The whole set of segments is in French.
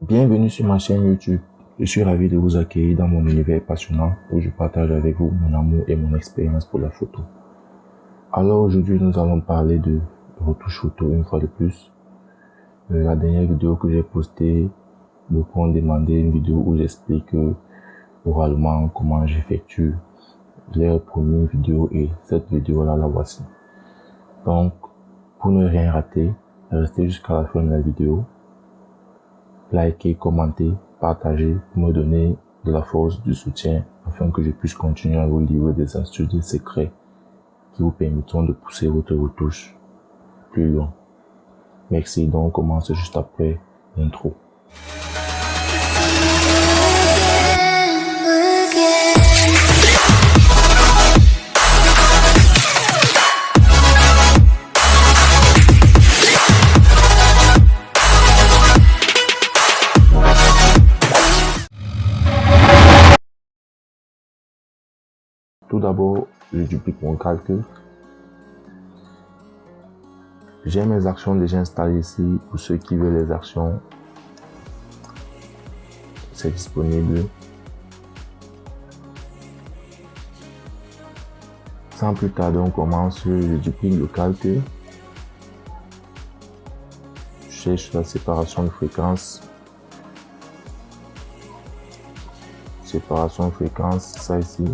Bienvenue sur ma chaîne YouTube. Je suis ravi de vous accueillir dans mon univers passionnant où je partage avec vous mon amour et mon expérience pour la photo. Alors aujourd'hui, nous allons parler de retouche photo une fois de plus. La dernière vidéo que j'ai postée, beaucoup ont demandé une vidéo où j'explique oralement comment j'effectue les premières vidéos et cette vidéo-là, la voici. Donc, pour ne rien rater, restez jusqu'à la fin de la vidéo. Likez, commentez, partagez pour me donner de la force, du soutien afin que je puisse continuer à vous livrer des astuces, des secrets qui vous permettront de pousser votre retouche plus loin. Merci, donc on commence juste après l'intro. Tout d'abord, je duplique mon calque. J'ai mes actions déjà installées ici. Pour ceux qui veulent les actions, c'est disponible. Sans plus tarder, on commence. Je duplique le calque. Je cherche la séparation de fréquence. Séparation de fréquence, ça ici.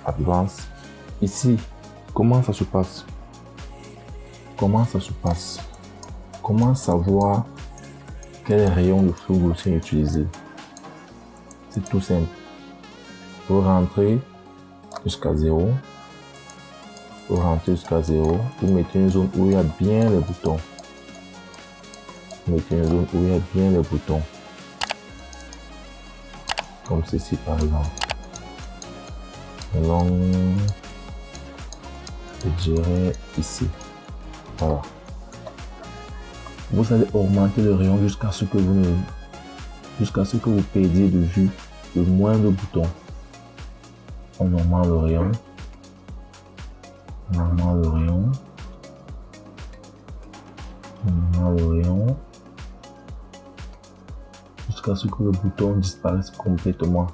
Advance. Ici, comment ça se passe? Comment savoir quel rayon de flou gaussien utiliser? C'est tout simple. Vous rentrez jusqu'à 0. Vous mettez une zone où il y a bien les boutons. Comme ceci par exemple. Donc, je dirais ici. Voilà. Vous allez augmenter le rayon jusqu'à ce que vous perdiez de vue le moindre bouton. On augmente le rayon. Jusqu'à ce que le bouton disparaisse complètement.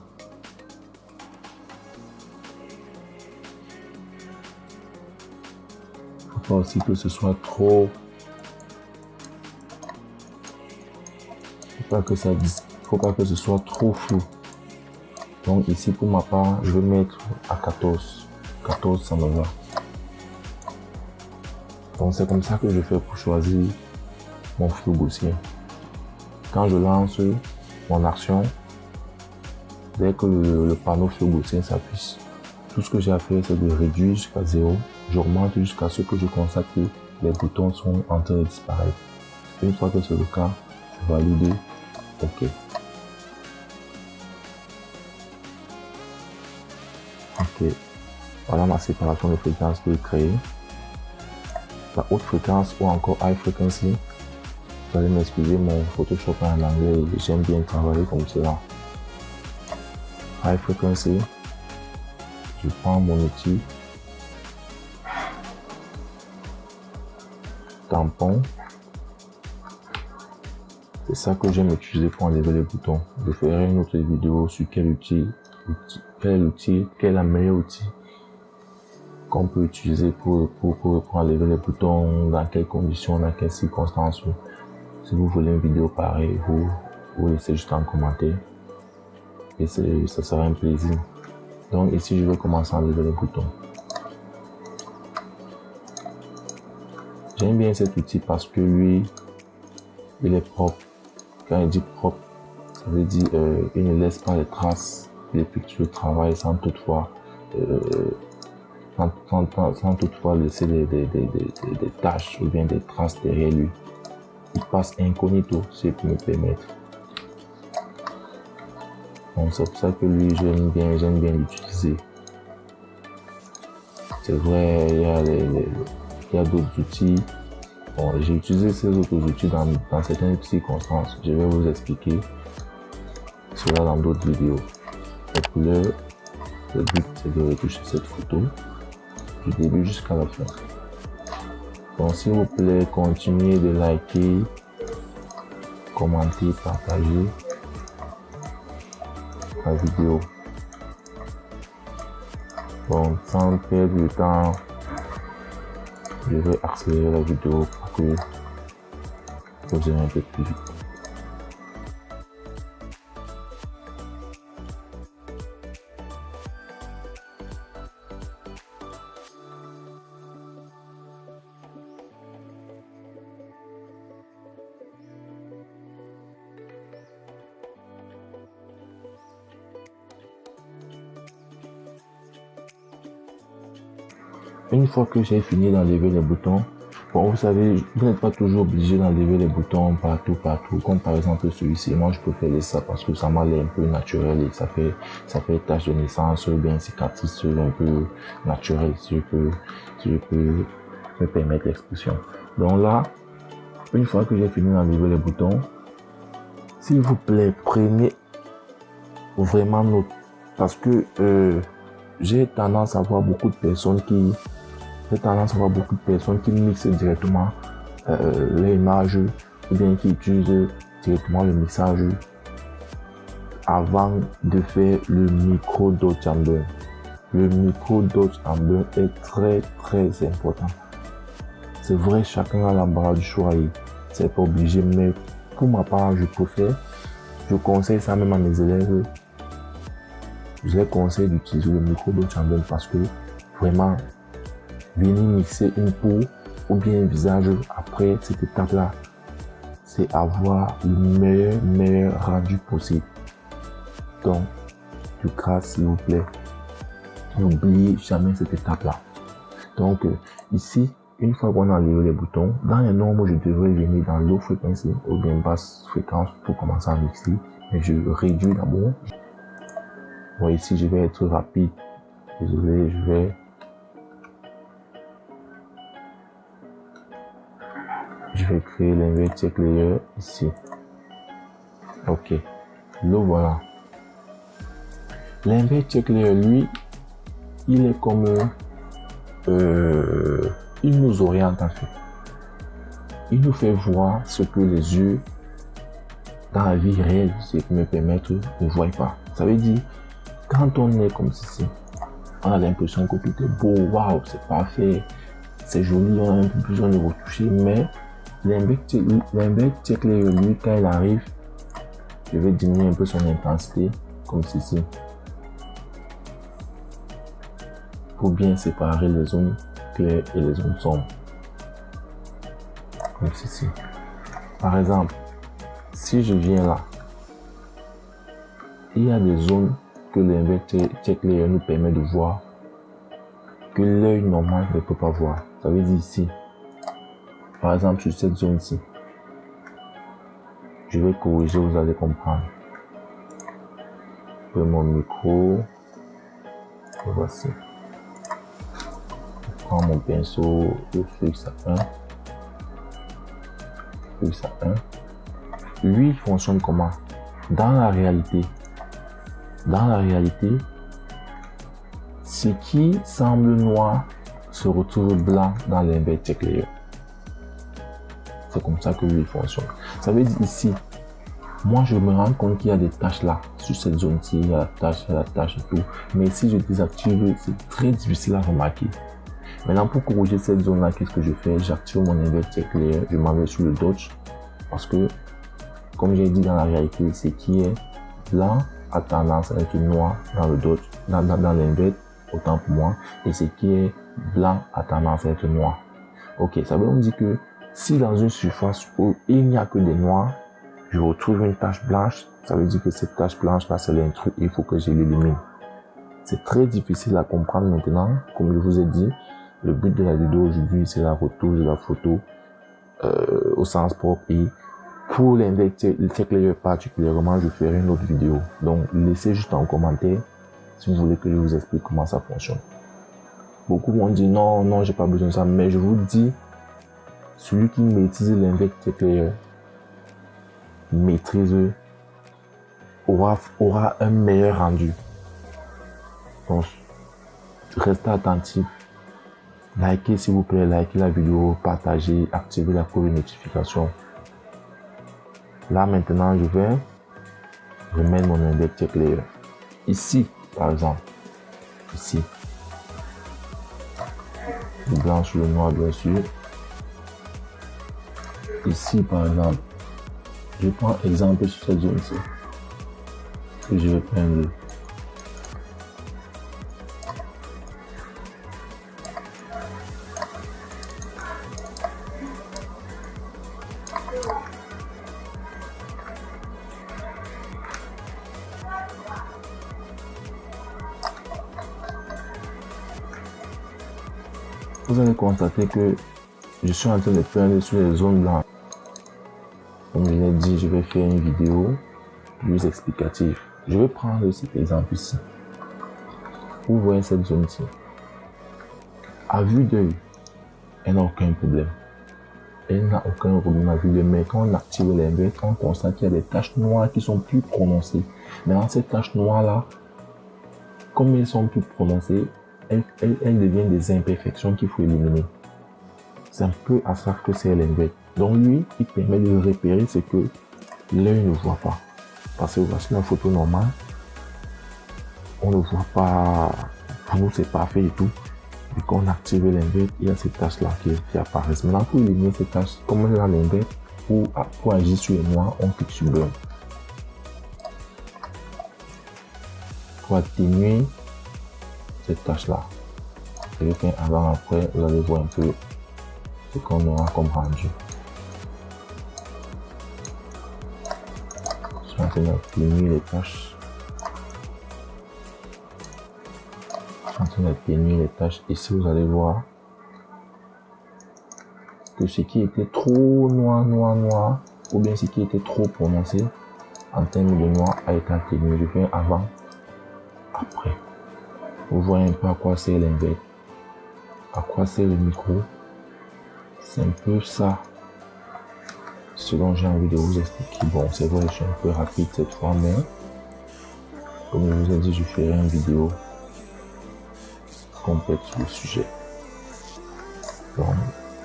Faut pas aussi que ce soit trop. Faut pas que ce soit trop flou. Donc ici pour ma part, je vais mettre à 14. 14 ça me va. Donc c'est comme ça que je fais pour choisir mon flou gaussien. Quand je lance mon action, dès que le panneau flou gaussien s'affiche, tout ce que j'ai à faire c'est de réduire jusqu'à 0. J'augmente jusqu'à ce que je constate que les boutons sont en train de disparaître. Une fois que c'est le cas, je valide OK. Voilà ma séparation de fréquence que j'ai créée. La haute fréquence ou encore high frequency. Vous allez m'excuser, mon Photoshop en anglais, j'aime bien travailler comme cela. High frequency. Je prends mon outil. Tampon. C'est ça que j'aime utiliser pour enlever les boutons. Je ferai une autre vidéo sur quel est la meilleure outil qu'on peut utiliser pour enlever les boutons, dans quelles conditions, dans quelles circonstances. Si vous voulez une vidéo pareille, vous laissez juste en commentaire et ça sera un plaisir. Donc ici, je vais commencer à enlever les boutons. J'aime bien cet outil parce que lui, il est propre. Quand il dit propre, ça veut dire il ne laisse pas les traces depuis que tu travailles sans toutefois laisser des taches ou bien des traces derrière lui. Il passe incognito, si je peux me permettre. Donc c'est pour ça que lui, j'aime bien l'utiliser. C'est vrai, il y a d'autres outils. Bon, j'ai utilisé ces autres outils dans certaines circonstances. Je vais vous expliquer cela dans d'autres vidéos. Et pour le but, c'est de retoucher cette photo du début jusqu'à la fin. Donc s'il vous plaît, continuez de liker, commenter, partager la vidéo. Bon, sans perdre le temps, je vais accélérer la vidéo pour que vous ayez un peu plus vite. Une fois que j'ai fini d'enlever les boutons, bon, vous savez, vous n'êtes pas toujours obligé d'enlever les boutons partout, comme par exemple celui-ci. Moi, je préfère laisser ça parce que ça m'a l'air un peu naturel et ça fait tache de naissance ou bien cicatrice un peu naturelle, si je peux me permettre l'expression. Donc là, une fois que j'ai fini d'enlever les boutons, s'il vous plaît, prenez vraiment note parce que j'ai tendance à voir beaucoup de personnes qui mixent directement les images ou bien qui utilisent directement le mixage avant de faire le micro dodge and burn. Le micro dodge and burn est très important. C'est vrai, chacun a l'embarras du choix et c'est pas obligé, mais pour ma part, je conseille ça même à mes élèves. Je les conseille d'utiliser le micro dodge and burn parce que vraiment, venir mixer une peau ou bien un visage après cette étape-là, c'est avoir le meilleur rendu possible. Donc, de grâce, s'il vous plaît, n'oubliez jamais cette étape-là. Donc, ici, une fois qu'on a enlevé les boutons, dans les normes, je devrais venir dans low frequency ou bien basse fréquence pour commencer à mixer. Mais je réduis d'abord. Bon, ici, je vais être rapide. Désolé, je vais créer l'invert check layer ici. Ok, le voilà. L'invert check layer, lui, il est comme il nous oriente en fait. Il nous fait voir ce que les yeux dans la vie réelle, ce qui me permettent ne voient pas. Ça veut dire, quand on est comme ceci, on a l'impression que tout est beau, waouh, c'est parfait, c'est joli, on a un peu besoin de retoucher, mais l'invert check layer, lui, quand il arrive, je vais diminuer un peu son intensité, comme ceci, pour bien séparer les zones claires et les zones sombres, comme ceci. Par exemple, si je viens là, il y a des zones que l'invert check layer nous permet de voir que l'œil normal ne peut pas voir. Ça veut dire ici, par exemple sur cette zone-ci, je vais corriger, vous allez comprendre. Je prends mon micro, voici. Je prends mon pinceau, je fixe à 1. Fixe à 1. Lui, il fonctionne comment? Dans la réalité, ce qui semble noir se retrouve blanc dans l'invert check layer. C'est comme ça que lui fonctionne. Ça veut dire ici, moi je me rends compte qu'il y a des taches là, sur cette zone-ci, il y a la tâche et tout. Mais si je désactive, c'est très difficile à remarquer. Maintenant, pour corriger cette zone-là, qu'est-ce que je fais? J'active mon invert check layer, je m'en vais sur le dodge. Parce que, comme j'ai dit dans la réalité, ce qui est blanc a tendance à être noir dans le dodge, dans l'invert, autant pour moi. Et ce qui est blanc a tendance à être noir. Ok, ça veut dire que si dans une surface où il n'y a que des noirs, je retrouve une tache blanche, ça veut dire que cette tache blanche là c'est l'intrus, il faut que je l'élimine. C'est très difficile à comprendre maintenant, comme je vous ai dit. Le but de la vidéo aujourd'hui, c'est la retouche de la photo au sens propre. Et pour l'invert check layer particulièrement, je ferai une autre vidéo. Donc laissez juste en commentaire si vous voulez que je vous explique comment ça fonctionne. Beaucoup m'ont dit non, j'ai pas besoin de ça, mais je vous dis, celui qui maîtrise l'invert check layer aura un meilleur rendu. Donc, restez attentif. Likez s'il vous plaît, likez la vidéo, partagez, activez la cloche de notification. Là maintenant, je vais remettre mon embed check layer. Ici, par exemple, ici, le blanc sur le noir, bien sûr. Ici, par exemple, je prends exemple sur cette zone-ci. Et je vais prendre vous allez constater que je suis en train de peindre sur les zones blanches. Comme je l'ai dit, je vais faire une vidéo plus explicative. Je vais prendre cet exemple ici. Vous voyez cette zone-ci. À vue d'œil, elle n'a aucun problème. Elle n'a aucun problème à vue d'œil. Mais quand on active l'embed, on constate qu'il y a des taches noires qui sont plus prononcées. Mais dans ces taches noires-là, comme elles sont plus prononcées, elles deviennent des imperfections qu'il faut éliminer. C'est un peu à ça que c'est l'embed. Donc lui, il permet de repérer ce que l'œil ne voit pas. Parce que voici la photo normale. On ne voit pas. Pour nous, c'est parfait et tout. Et quand on active l'embed, il y a ces tâches-là qui apparaissent. Maintenant, pour éliminer ces tâches, comme on est dans l'embed, pour agir sur les noirs, on clique sur Burn. Pour atténuer cette tâche-là, je vais faire avant-après, vous allez voir un peu ce qu'on aura comme rendu. Je suis en train d'atténuer les tâches. Je suis en train d'atténuer les tâches. Ici, vous allez voir que ce qui était trop noir, ou bien ce qui était trop prononcé en termes de noir a été atténué. Je fais avant, après. Vous voyez un peu à quoi sert l'embed, à quoi sert le micro. C'est un peu ça ce dont j'ai envie de vous expliquer. Bon, c'est vrai, je suis un peu rapide cette fois, mais comme je vous ai dit, je ferai une vidéo complète sur le sujet. Donc,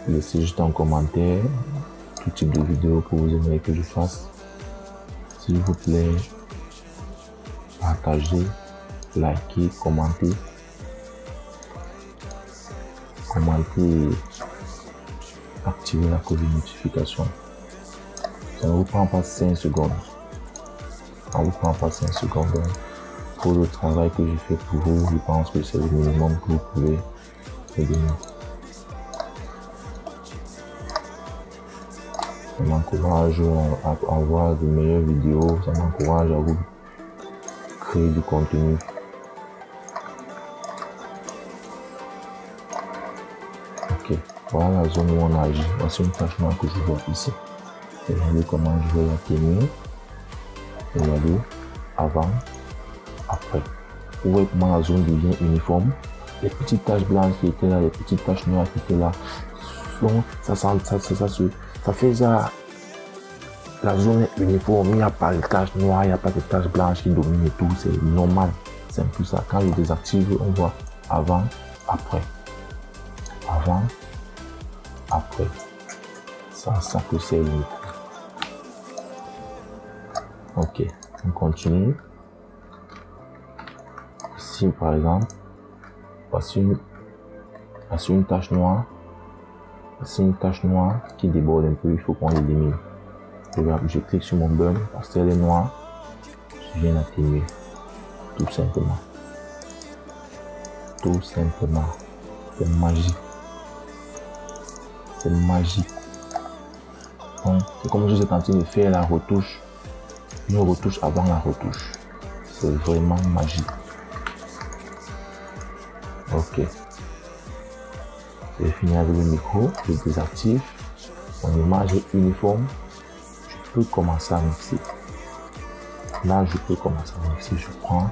laissez juste en commentaire tout type de vidéo que vous aimeriez que je fasse. S'il vous plaît, partagez, likez, commentez. Commentez, activez la cloche de notification. Ça ne vous prend pas 5 secondes. Ça ne vous prend pas 5 secondes. Donc, pour le travail que j'ai fait pour vous, je pense que c'est le minimum que vous pouvez me donner. Ça m'encourage à avoir de meilleures vidéos. Ça m'encourage à vous créer du contenu. Ok, voilà la zone où on agit. Voici une tâche noire que je vois ici. Regardez comment je vais l'atténuer. Regardez, avant, après. Vous voyez comment la zone devient uniforme. Les petites taches blanches qui étaient là, les petites taches noires qui étaient là, ça fait ça. La zone est uniforme, il n'y a pas de taches noires, il n'y a pas de taches blanches qui dominent et tout, c'est normal. C'est un peu ça. Quand je désactive, on voit avant, après. Avant, après. C'est ça que c'est le micro. Ok, on continue. Ici, par exemple, voici une tache noire. Voici une tache noire qui déborde un peu, il faut qu'on l'élimine. Je clique sur mon burn parce qu'elle est noire. Je viens l'atténuer. Tout simplement. Tout simplement. C'est magique. C'est magique. C'est comme si j'étais en train de faire la retouche. Une retouche avant la retouche. C'est vraiment magique. Ok. Je vais finir avec le micro. Je désactive. Mon image est uniforme. Je peux commencer à mixer. Là, je peux commencer à mixer. Je prends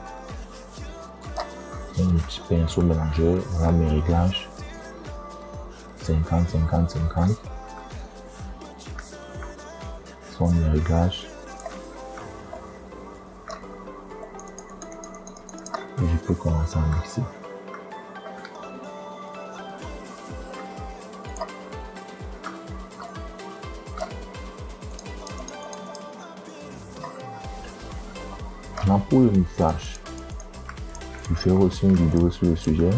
un petit pinceau mélangeur. Voilà mes réglages. 50, 50, 50. Ce sont mes réglages. Et je peux commencer à mixer. Maintenant, pour le mixage, je ferai aussi une vidéo sur le sujet.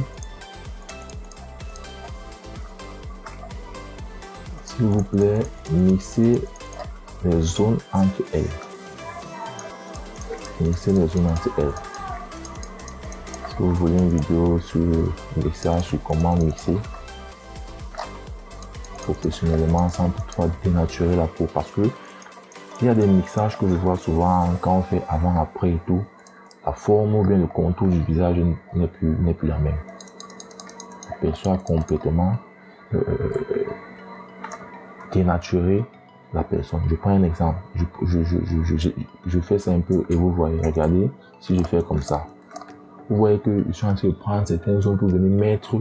S'il vous plaît, mixez les zones entre elles. Mixez les zones entre elles. Si vous voulez une vidéo sur le mixage, sur comment mixer professionnellement sans toutefois dénaturer la peau, parce que il y a des mixages que je vois souvent quand on fait avant, après et tout, la forme ou bien le contour du visage n'est plus la même. La personne a complètement dénaturé la personne. Je prends un exemple. Je fais ça un peu et vous voyez, regardez, si je fais comme ça, vous voyez que je suis en train de prendre certaines zones pour venir mettre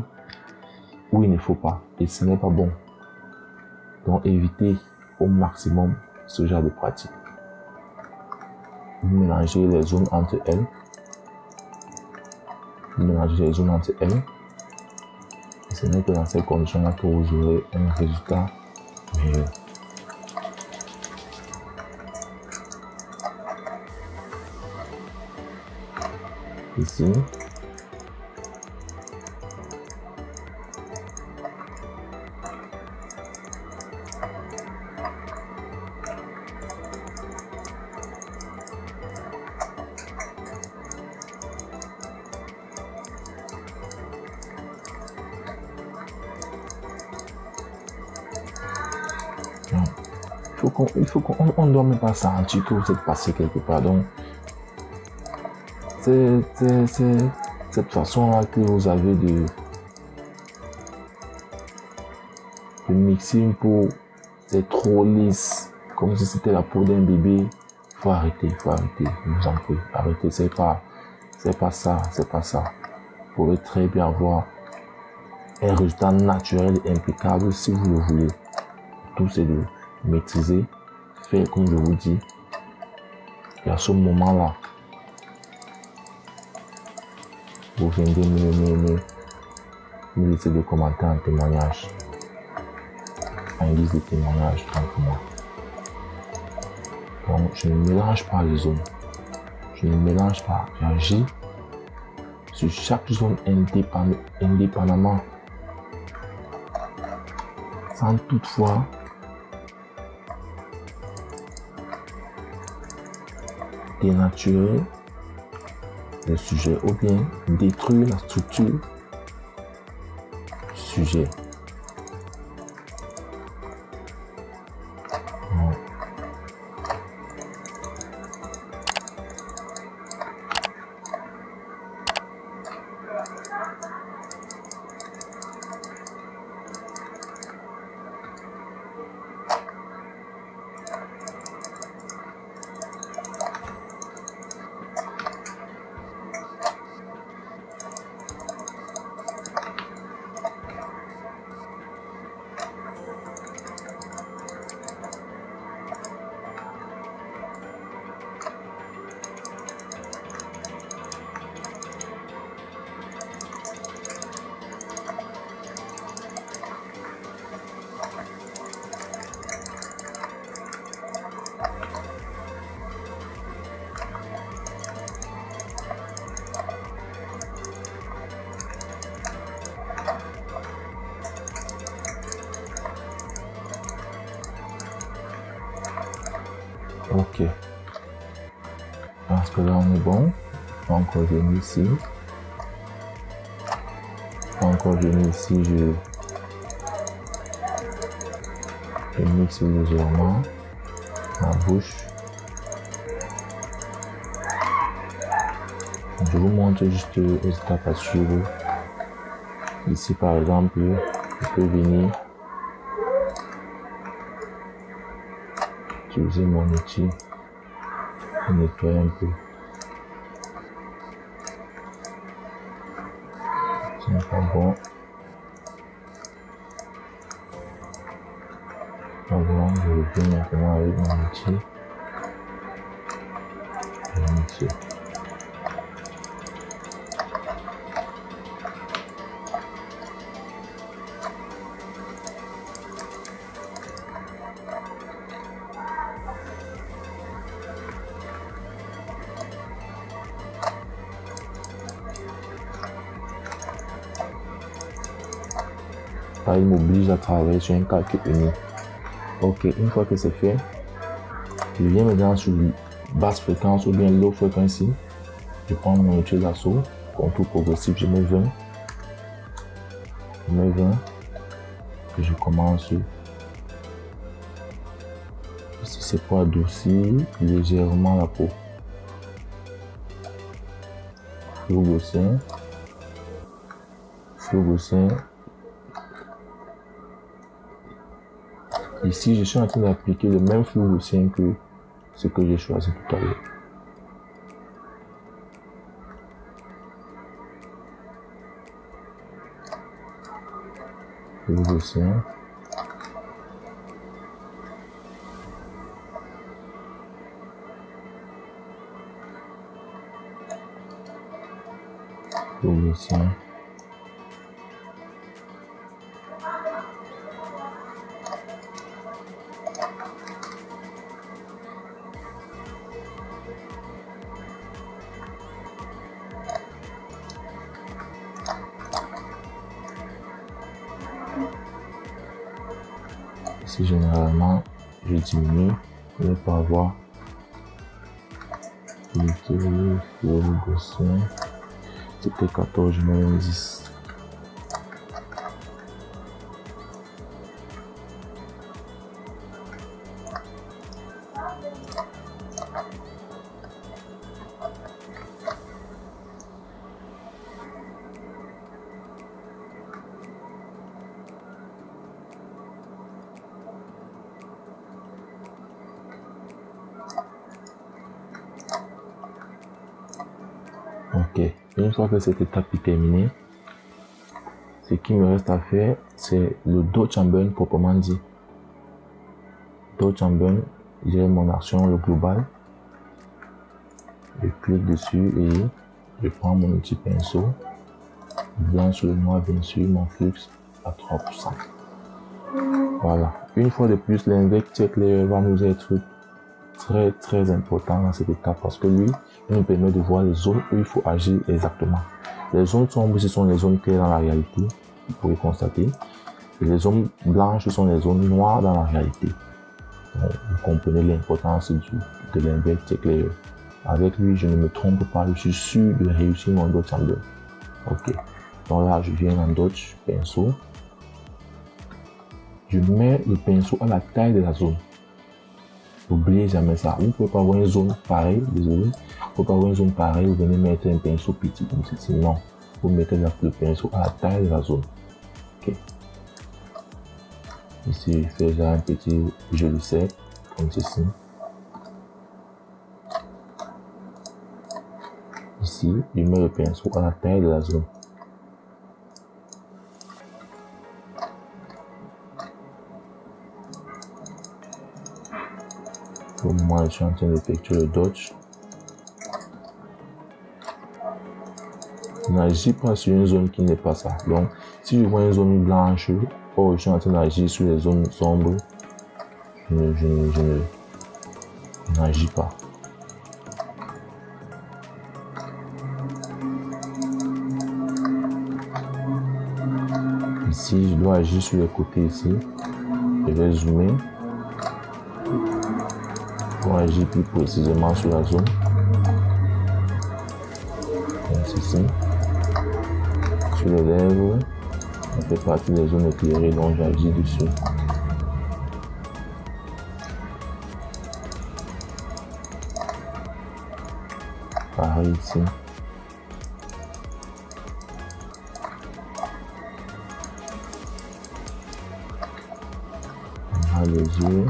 où il ne faut pas. Et ce n'est pas bon. Donc évitez au maximum ce genre de pratique. Vous mélangez les zones entre elles. Vous mélangez les zones entre elles. Et ce n'est que dans ces conditions-là que vous aurez un résultat meilleur. Ici. Il faut qu'on ne doit même pas sentir que vous êtes passé quelque part. Donc, c'est cette façon-là que vous avez de mixer une peau. C'est trop lisse, comme si c'était la peau d'un bébé. Il faut arrêter, je vous en prie. Arrêtez, c'est pas ça. Vous pouvez très bien avoir un résultat naturel et impeccable si vous le voulez. Tout c'est de maîtriser, faire comme je vous dis. Et à ce moment-là, vous viendrez me laisser des commentaires en témoignage. En guise de témoignage entre moi. Donc, je ne mélange pas les zones. Je ne mélange pas. J'agis sur chaque zone indépendamment. Sans toutefois dénaturer le sujet ou bien détruire la structure du sujet. Ok. Parce que là on est bon. On va encore venir ici. Je mixe légèrement ma bouche. Je vous montre juste les étapes à suivre. Ici par exemple, je peux venir utiliser mon outil pour nettoyer un peu. Ce n'est pas bon. Donc je reviens maintenant avec mon outil. Je vais mixer. car il m'oblige à travailler sur un calque unique. Ok, une fois que c'est fait, je viens maintenant sur basse fréquence ou bien low frequency. Je prends mon outil d'assaut, contour progressif, je mets 20. Je mets 20 et je commence. Ici, c'est pour adoucir légèrement la peau. Flou gaussien. Flou gaussien. Ici, je suis en train d'appliquer le même flou gaussien que ce que j'ai choisi tout à l'heure. Flou gaussien. Flou gaussien. Ici, généralement, je diminue pour ne pas avoir le flou gaussien. C'était 14, je mets 10. Ok, une fois que cette étape est terminée, ce qui me reste à faire, c'est le Dodge and Burn proprement dit. Dodge and Burn, j'ai mon action, le global. Je clique dessus et je prends mon petit pinceau. Blanc sur le noir, bien sûr, mon flux à 3%. Voilà. Une fois de plus, l'index check layer va nous être très important dans cette étape parce que lui, il nous permet de voir les zones où il faut agir exactement. Les zones sombres, ce sont les zones claires dans la réalité, vous pouvez constater. Et les zones blanches sont les zones noires dans la réalité. Donc, vous comprenez l'importance de l'index check layer. Avec lui, je ne me trompe pas, je suis sûr de réussir mon Dodge and Burn. Ok. Donc là, je viens en Dodge, pinceau. Je mets le pinceau à la taille de la zone. N'oubliez jamais ça. Vous ne pouvez pas avoir une zone pareille, désolé. Vous ne pouvez pas avoir une zone pareille, vous venez mettre un pinceau petit comme ceci. Non. Vous mettez le pinceau à la taille de la zone. Ok. Ici, je fais déjà un petit joli cercle, comme ceci. Ici, je mets le pinceau à la taille de la zone. Pour le moment, je suis en train d'effectuer le dodge. Je n'agis pas sur une zone qui n'est pas ça. Donc, si je vois une zone blanche, oh, je suis en train d'agir sur les zones sombres, je n'agis pas. Ici, je dois agir sur les côtés ici. Je vais zoomer pour agir plus précisément sur la zone. Comme ceci. Sur les lèvres, ça fait partie des zones éclairées dont j'agis dessus. Pareil ici. On a les yeux.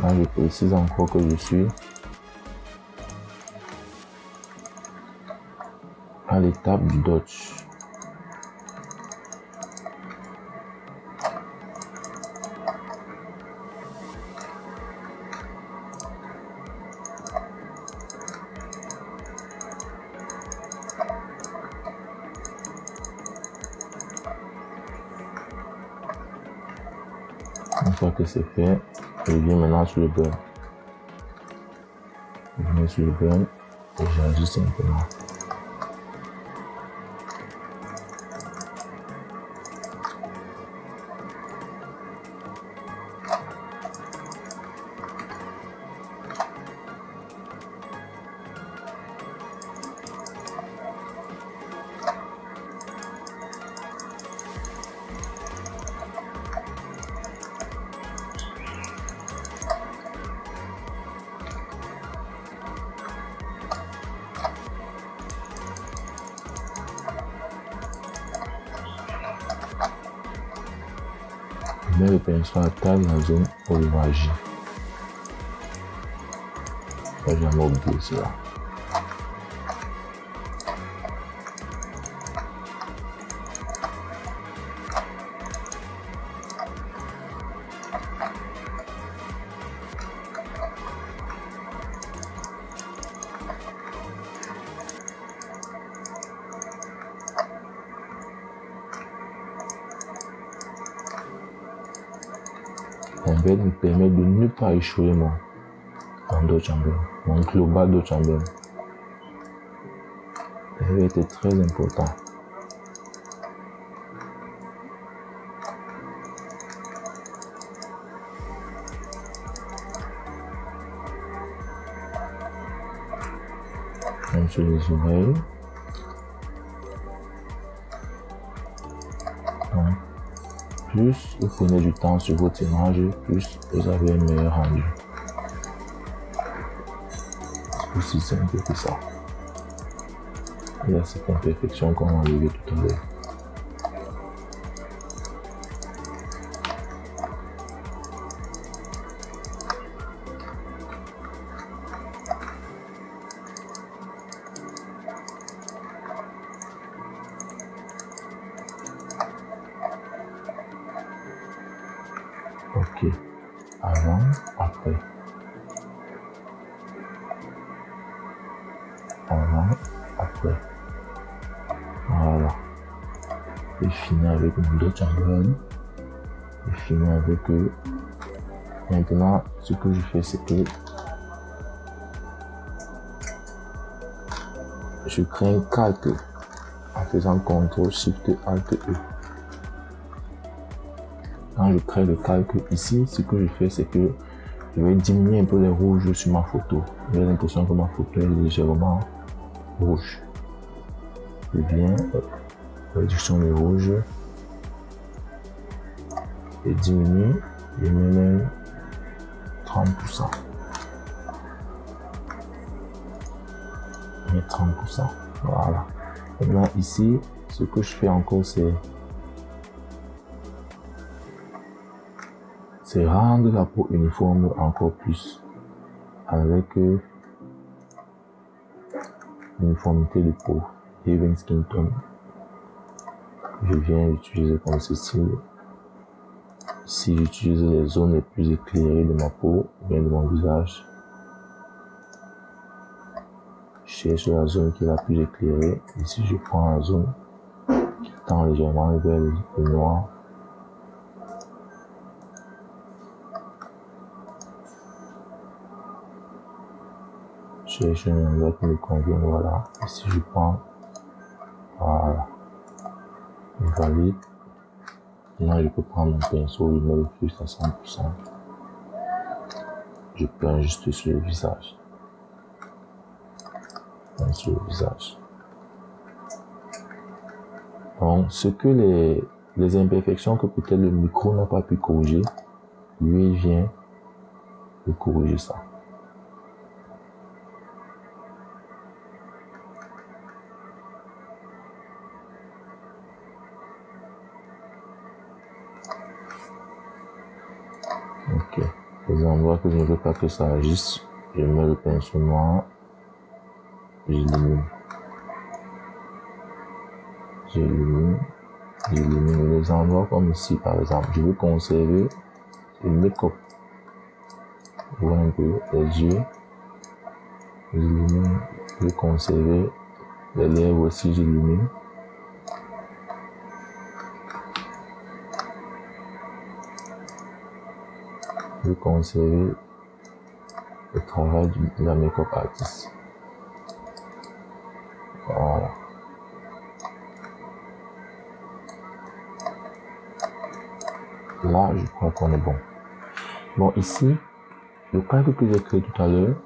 Là, je précise encore que je suis à l'étape du dodge. Une fois que c'est fait, Je viens maintenant sur le burn. Je viens sur le burn et j'ajuste simplement. Je mets le pinceau à taille dans la zone où il va agir. Je vais jamais oublier cela. Mon bed me permet de ne pas échouer mon dodge chamber, mon global dodge chamber. Ça va être très important. Même sur les oreilles. Donc, plus vous prenez du temps sur votre image, plus vous avez un meilleur rendu. C'est aussi simple que ça. Il y a cette imperfection qu'on a enlevée tout à l'heure. Ok. Avant, après. Avant, après. Voilà. Je finis avec mon dodge chamber. Je finis avec eux. Maintenant, ce que je fais, c'est que je crée un calque en faisant CTRL SHIFT ALT E. Quand je crée le calque ici, ce que je fais, c'est que je vais diminuer un peu les rouges sur ma photo. J'ai l'impression que ma photo est légèrement rouge. Je viens, réduction des rouges, et diminue, je mets même 30%. Je mets 30%. Voilà. Maintenant ici, ce que je fais encore, c'est rendre la peau uniforme encore plus avec l'uniformité de peau, even skin tone. Je viens utiliser comme ceci. Si j'utilise les zones les plus éclairées de ma peau, bien de mon visage, je cherche la zone qui est la plus éclairée. Ici, je prends la zone qui tend légèrement vers le noir. Je cherche un endroit qui me convient, voilà. Ici, je prends, voilà, je valide. Maintenant, je peux prendre mon pinceau, je mets le flux à 100%. Je peins juste sur le visage. Sur le visage. Donc, ce que les imperfections que peut-être le micro n'a pas pu corriger, lui vient de corriger ça. Ok. Les endroits que je ne veux pas que ça agisse, je mets le pinceau noir, j'élimine. J'élimine les endroits comme ici par exemple. Je veux conserver le make-up. Je vois un peu les yeux. J'élimine. Je veux conserver les lèvres aussi, j'élimine. de conserver le travail de la make-up artist. Voilà. Là, je crois qu'on est bon. Bon, ici, le calque que j'ai créé tout à l'heure,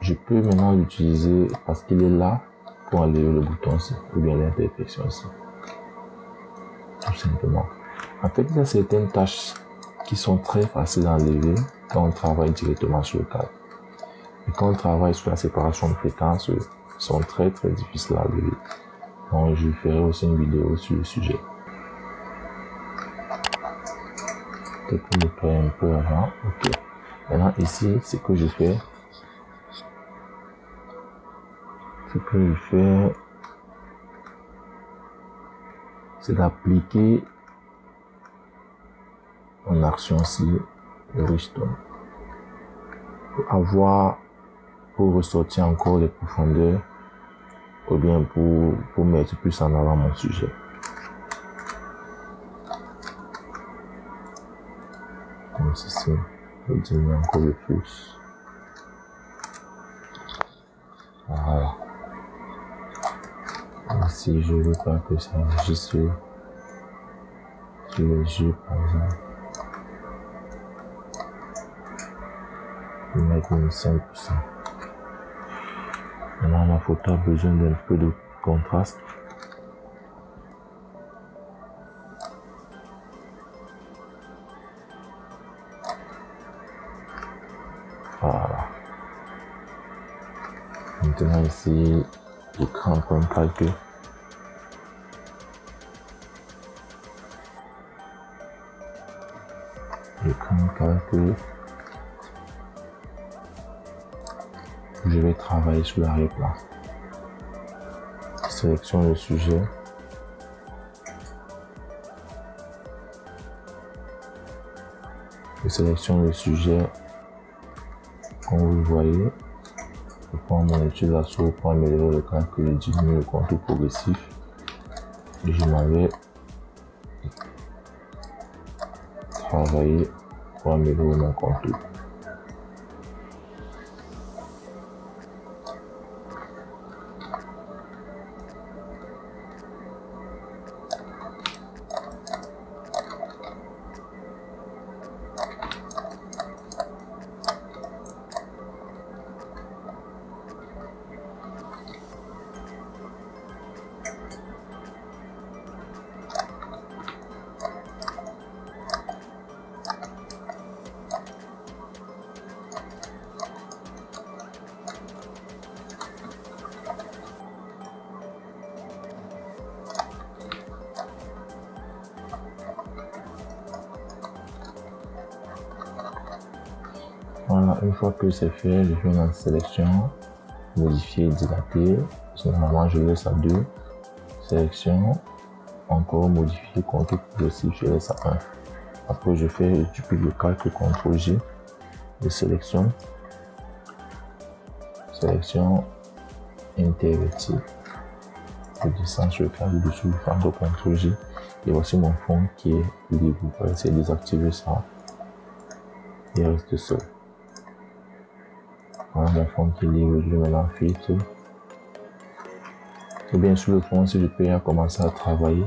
je peux maintenant l'utiliser parce qu'il est là pour enlever le bouton ici, ou bien l'imperfection ici. Tout simplement. En fait, il y a certaines tâches qui sont très faciles à enlever quand on travaille directement sur le calque. Et quand on travaille sur la séparation de fréquences, sont très difficiles à enlever. Donc, je ferai aussi une vidéo sur le sujet. Peut-être pour nettoyer un peu avant. Ok. Maintenant, ici, ce que je fais, c'est d'appliquer en action ici le Richstone pour ressortir encore les profondeurs ou bien pour mettre plus en avant mon sujet. Comme ceci, je diminue encore le flux. Voilà. Si je veux pas que ça agisse sur les yeux, par exemple, je vais mettre une 5%. Maintenant, ma photo a besoin d'un peu de contraste. Voilà. Maintenant ici, je crée un point de calque. Je crée un calque. Je vais travailler sur l'arrière-plan. Je sélectionne le sujet. Je sélectionne le sujet. Comme vous le voyez, je prends mon utilisation pour améliorer le calque, je diminue le contour progressif et je m'en vais travailler pour améliorer mon contour. Voilà, une fois que c'est fait, je fais une sélection, modifier, dilater. Normalement, je laisse à 2. Sélection, encore modifier, contour progressif, je laisse à 1. Après, je duplique le calque, CTRL G, je sélectionne, intervertir. Je descends sur le calque dessous, je fais encore CTRL G. Et voici mon fond qui est libre. Vous pouvez essayer de désactiver ça. Il reste seul. Voilà mon fond qui est libre, je vais maintenant filtre. Et bien sur le fond, si je peux commencer à travailler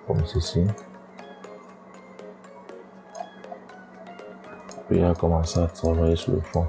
comme ceci. Je peux commencer à travailler sur le fond.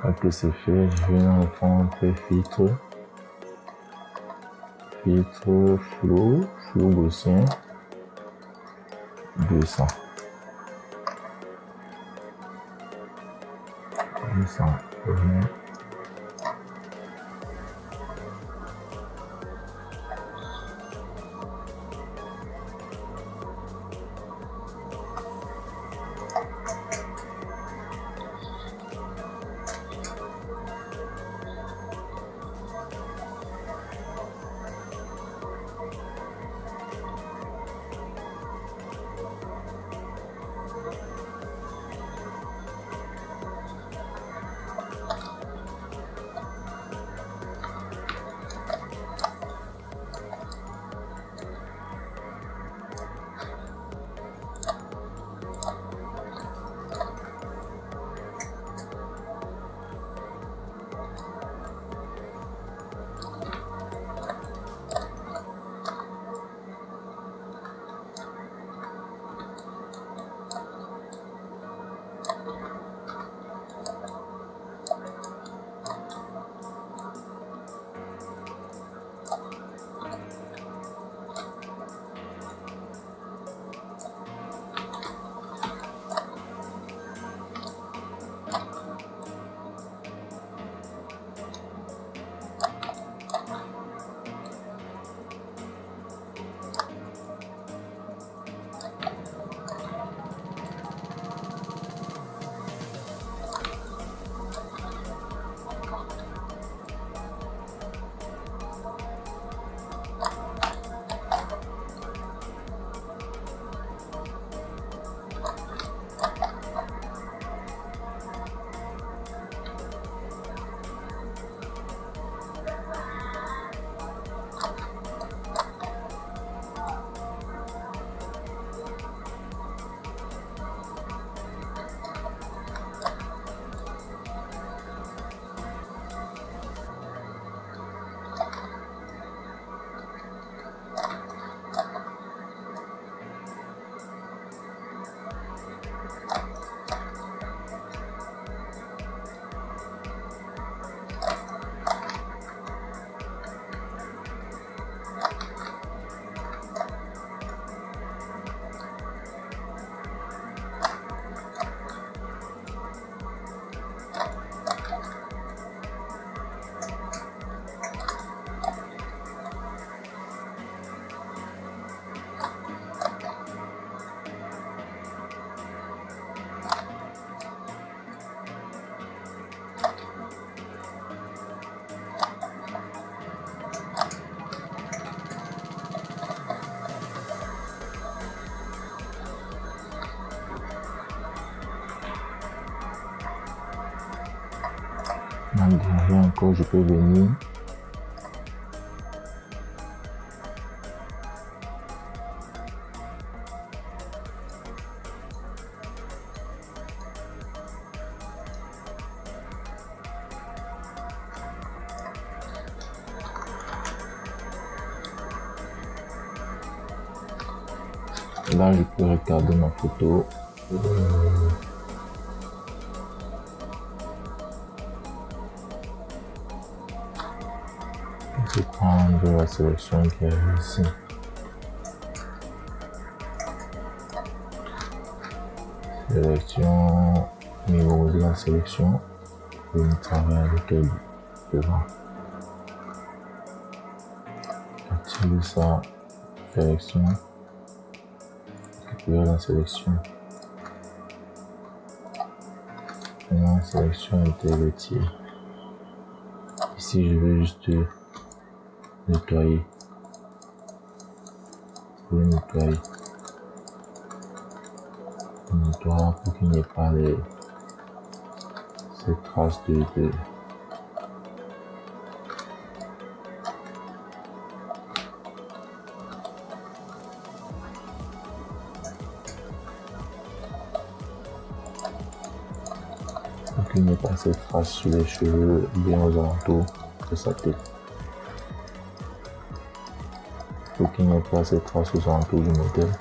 Après c'est fait, je vais reprendre filtre, flou gaussien 200. Derrière encore, je peux venir là, je peux regarder ma photo. Je vais prendre la sélection qui est ici. Sélection, numéro de la sélection. Je vais travailler avec elle devant. Activer ça. Sélection. Récupérer la sélection. Maintenant, la sélection était retirée. Ici, je vais juste nettoyer. Je vais nettoyer. Je nettoie pour qu'il n'y ait pas ces traces de pour qu'il n'y ait pas ces traces sur les cheveux bien aux alentours de sa tête. Pour qu'il n'y ait pas ces traces aux alentours du modèle.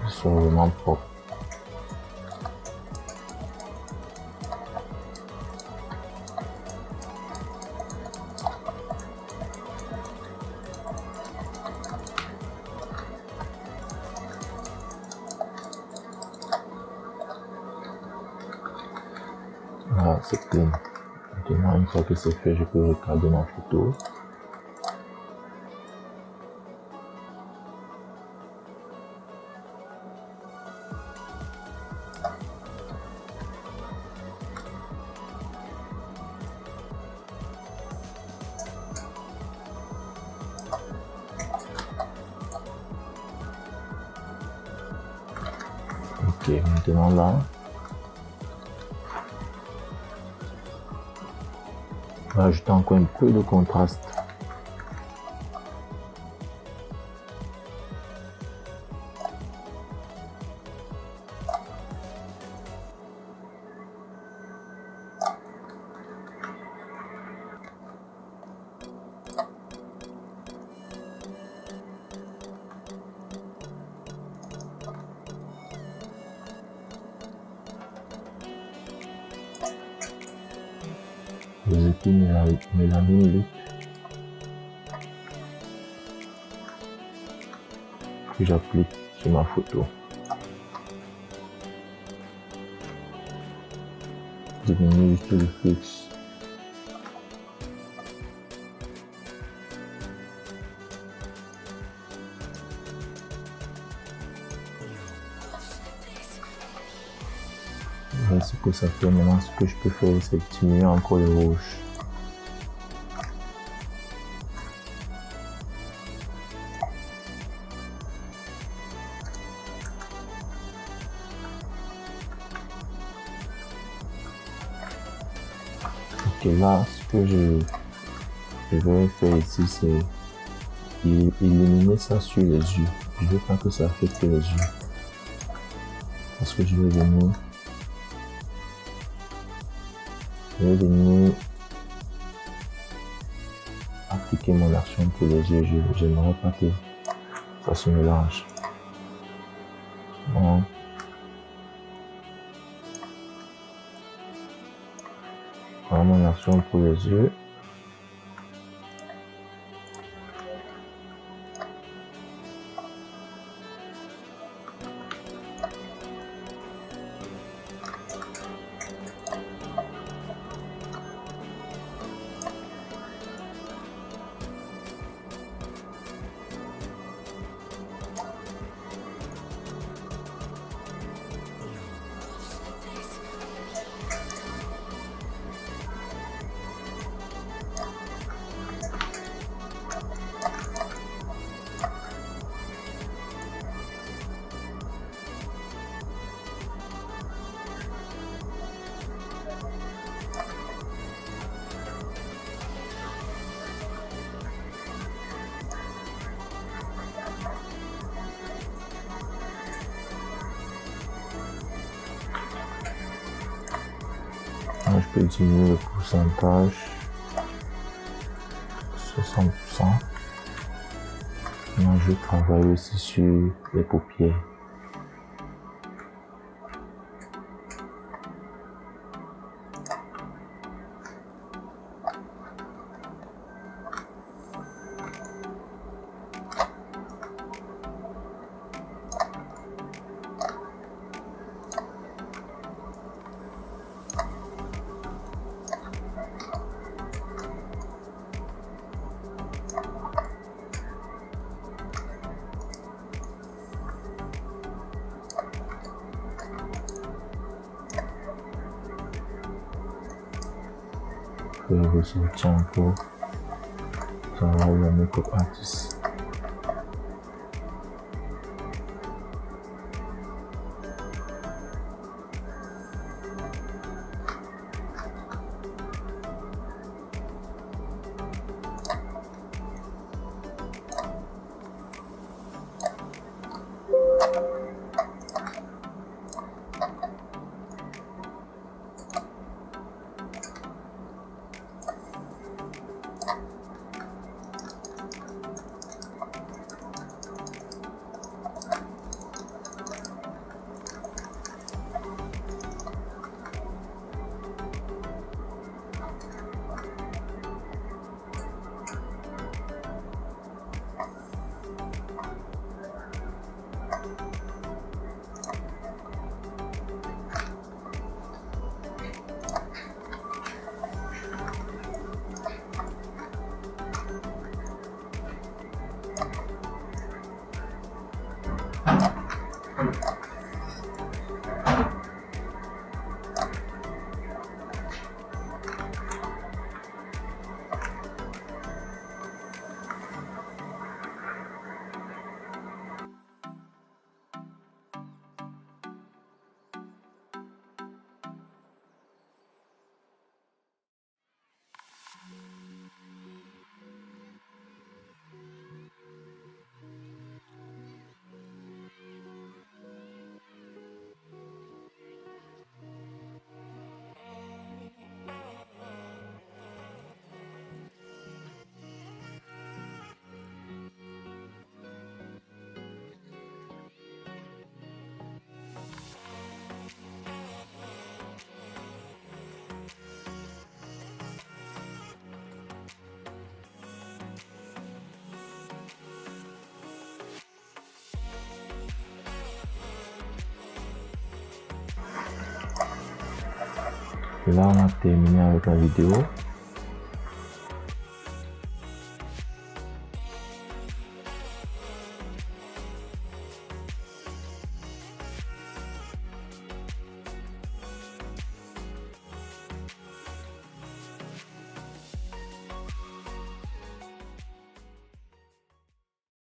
Ils sont vraiment propres. Voilà, c'est clean. Maintenant, une fois que c'est fait, je peux regarder ma photo. Ok, maintenant là, on va ajouter encore un peu de contraste. Les épines mélanine que j'applique sur ma photo. Diminue juste le flux. Voilà ce que ça fait. Maintenant, ce que je peux faire, c'est diminuer encore le rouge. Ok, là, ce que je vais faire ici, c'est éliminer ça sur les yeux. Je veux pas que ça affecte les yeux. Parce que je vais venir appliquer mon action pour les yeux. Je n'aimerais pas que ça se mélange. Donc, voilà mon action pour les yeux. Je peux diminuer le pourcentage 60%. Maintenant, je travaille aussi sur les paupières. Je vais ressortir encore travailler le make-up artist. Et là, on a terminé avec la vidéo.